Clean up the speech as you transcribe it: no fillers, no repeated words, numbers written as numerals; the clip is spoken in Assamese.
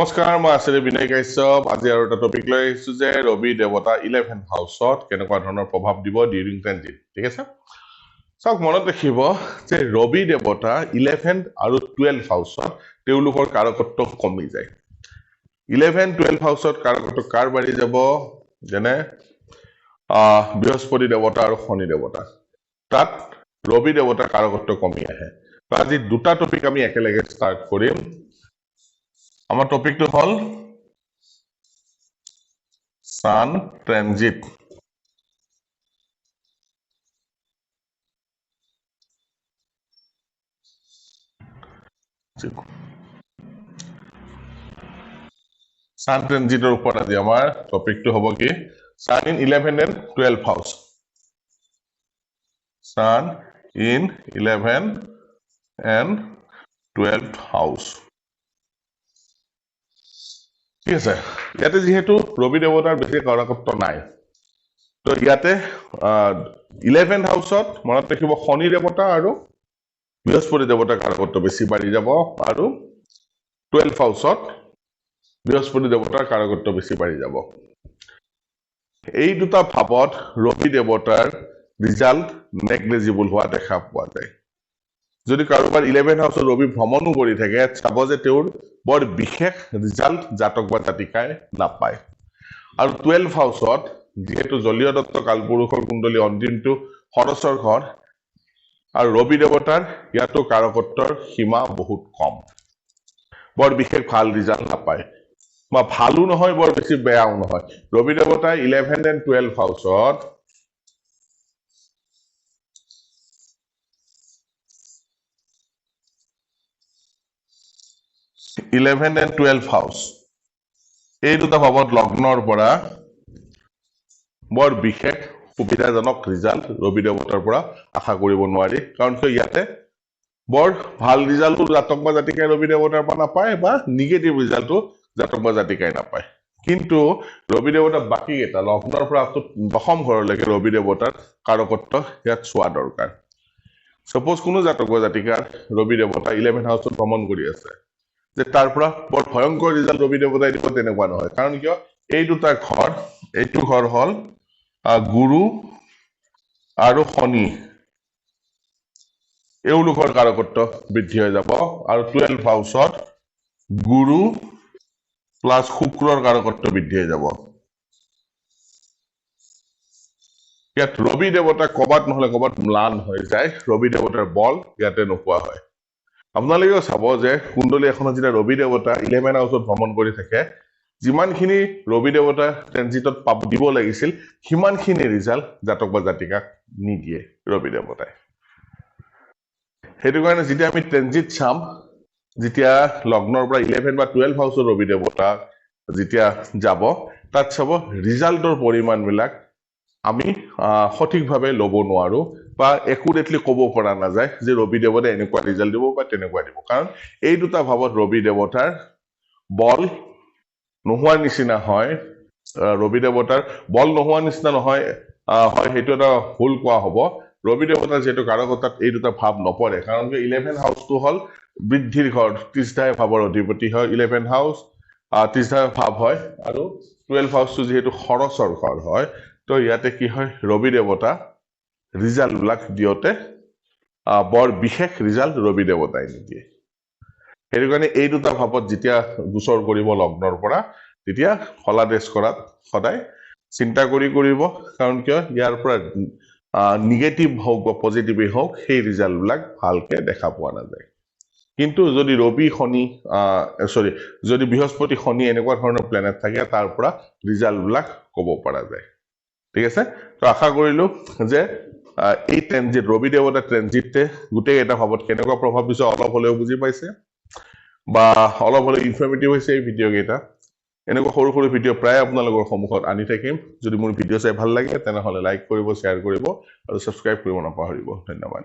নমস্কাৰ মই আছিলে বিনয় কাশ্যপ আজি আৰু এটা টপিক লৈ আহিছো যে ৰবি দেৱতা 11th হাউসত কেনেকুৱা ধৰণৰ প্ৰভাৱ দিব ডিউৰিং ট্ৰানজিট ঠিক আছে সব মনত ৰাখিব যে ৰবি দেৱতা 11th আৰু 12th হাউসত তেওঁলোকৰ কাৰকত্ব কমি যায় 11 12 হাউসত কাৰকত্ব কাৰ বাঢ়ি যাব যেনে বৃহস্পতি দেৱতা আৰু শনি দেৱতা তাত ৰবি দেৱতা কাৰকত্ব কমি আহে আজি দুটা টপিক আমি একেলগে স্টাৰ্ট কৰিম আমাৰ টপিকটো হল সান ট্ৰানজিট সান ট্ৰানজিটৰ ওপৰত আজি আমাৰ টপিকটো হ'ব কি sun in 11 and 12 house sun in 11 and 12 house ঠিক আছে ইয়াতে যেহেতু ৰবি দেৱতাৰ বেছি কাৰকত্ব নাই তো ইয়াতে 11th হাউসত মনত ৰাখিব শনি দেৱতা আৰু বৃহস্পতি দেৱতাৰ কাৰকত্ব বেছি বাঢ়ি যাব আৰু 12th হাউসত বৃহস্পতি দেৱতাৰ কাৰকত্ব বেছি বাঢ়ি যাব এই দুটা ভাৱত ৰবি দেৱতাৰ ৰিজাল্ট নেগলিজিবল হোৱা দেখা পোৱা যায় যদি কাৰোবাৰ 11th হাউসত ৰবি ভ্ৰমণো কৰি থাকে চাব যে তেওঁৰ বৰ বিশেষ ৰিজাল্ট জাতক বা জাতিকাই নাপায় আৰু 12th হাউসত যেহেতু জলীয় দত্ত কালপুৰুষৰ কুণ্ডলী অন্তিমটো খৰচৰ ঘৰ আৰু ৰবি দেৱতাৰ ইয়াতো কাৰকত্বৰ সীমা বহুত কম বৰ বিশেষ ভাল ৰিজাল্ট নাপায় বা ভালো নহয় বৰ বেছি বেয়াও নহয় ৰবি দেৱতাই 11 and 12 হাউসত Eleven and 12 হাউস এই দুটা ভাৱত লগ্নৰ পৰা বৰ বিশেষ সুবিধাজনক ৰিজাল্ট ৰবি দেৱতাৰ পৰা আশা কৰিব নোৱাৰি কাৰণ ইয়াতে বৰ ভাল ৰিজাল্টটো জাতক বা জাতিকাই ৰবি দেৱতাৰ পৰা নাপায় বা নিগেটিভ ৰিজাল্টটো জাতক বা জাতিকাই নাপায় কিন্তু ৰবি দেৱতাৰ বাকি এটা লগ্নৰ পৰা দশম ঘৰলৈকে ৰবি দেৱতাৰ কাৰকত্ব ইয়াত চোৱা দৰকাৰ সপোজ কোনো জাতক বা জাতিকাৰ ৰবি দেৱতা 11 হাউসত ভ্ৰমণ কৰি আছে যে তাৰ পৰা বৰ ভয়ংকৰ ৰিজাল্ট ৰবি দেৱতাই দিব তেনেকুৱা নহয় কাৰণ কিয় এই দুটা ঘৰ এইটো ঘৰ হল গুৰু আৰু শনি এওঁলোকৰ কাৰকত্ব বৃদ্ধি হৈ যাব আৰু 12 হাউসত গুৰু প্লাস শুক্ৰৰ কাৰকত্ব বৃদ্ধি হৈ যাব ইয়াত ৰবি দেৱতা কবাত নহলে কবাত ম্লান হৈ যায় ৰবি দেৱতাৰ বল ইয়াতে নোপোৱা হয় আপোনালোকেও চাব যে কুণ্ডলী এখনত যেতিয়া ৰবি দেৱতা 11 হাউসত ভ্ৰমণ কৰি থাকে যিমানখিনি ৰবি দেৱতা ট্ৰানজিটত দিব লাগিছিল সিমানখিনি ৰিজাল্ট জাতক বা জাতিকাক নিদিয়ে ৰবি দেৱতাই সেইটো কাৰণে যেতিয়া আমি ট্ৰানজিট চাম যেতিয়া লগ্নৰ পৰা 11 বা 12 হাউসৰ ৰবি দেৱতা যেতিয়া যাব তাত চাব ৰিজাল্টৰ পৰিমাণবিলাক আমি সঠিকভাৱে ল'ব নোৱাৰো বা একুৰেটলি ক'ব পৰা নাযায় যে ৰবি দেৱতাই এনেকুৱা ৰিজাল্ট দিব বা তেনেকুৱা দিব কাৰণ এই দুটা ভাৱত ৰবি দেৱতাৰ বল নোহোৱাৰ নিচিনা হয় ৰবি দেৱতাৰ বল নোহোৱাৰ নিচিনা নহয় হয় সেইটো এটা ভুল কোৱা হ'ব ৰবি দেৱতাৰ যেহেতু কাৰকতাত এই দুটা ভাৱ নপৰে কাৰণ 11 হাউসটো হল বৃদ্ধিৰ ঘৰ ত্ৰিশধায় ভাৱৰ অধিপতি হয় 11 হাউস ত্ৰিশধায় ভাৱ হয় আৰু 12 হাউসটো যেহেতু খৰচৰ ঘৰ হয় তো ইয়াতে কি হয় ৰবি দেৱতা ৰিজাল্ট বিলাক দিওতে বৰ বিশেষ ৰিজাল্ট ৰবি দেৱতাই নিদিয়ে সেইটো কাৰণে এই দুটা ভাৱত যেতিয়া গোচৰ কৰিব লগ্নৰ পৰা তেতিয়া ফলাদেশ কৰাত সদায় চিন্তা কৰিব কাৰণ কিয় ইয়াৰ পৰা নিগেটিভ হওক বা পজিটিভই হওক সেই ৰিজাল্ট বিলাক ভালকে দেখা পোৱা নাযায় কিন্তু যদি ৰবি শনি যদি বৃহস্পতি শনি এনেকুৱা ধৰণৰ প্লেনেট থাকে তাৰ পৰা ৰিজাল্ট বিলাক ক'ব পৰা যায় ঠিক আছে তো আশা কৰিলো যে এই ট্ৰানজিট ৰবি দেৱতা ট্ৰানজিটে গোটেই এটা ভাৱত কেনেকুৱা প্ৰভাৱ দিছে অলপ হলেও বুজি পাইছে বা অলপ হলেও ইনফৰ্মেটিভ হৈছে এই ভিডিঅ' কেইটা এনেকুৱা সৰু সৰু ভিডিঅ' প্ৰায় আপোনালোকৰ সন্মুখত আনি থাকিম যদি মোৰ ভিডিঅ' চাই ভাল লাগে তেনেহলে লাইক কৰিব শ্বেয়াৰ কৰিব আৰু সাবস্ক্ৰাইব কৰিব নাপাহৰিব ধন্যবাদ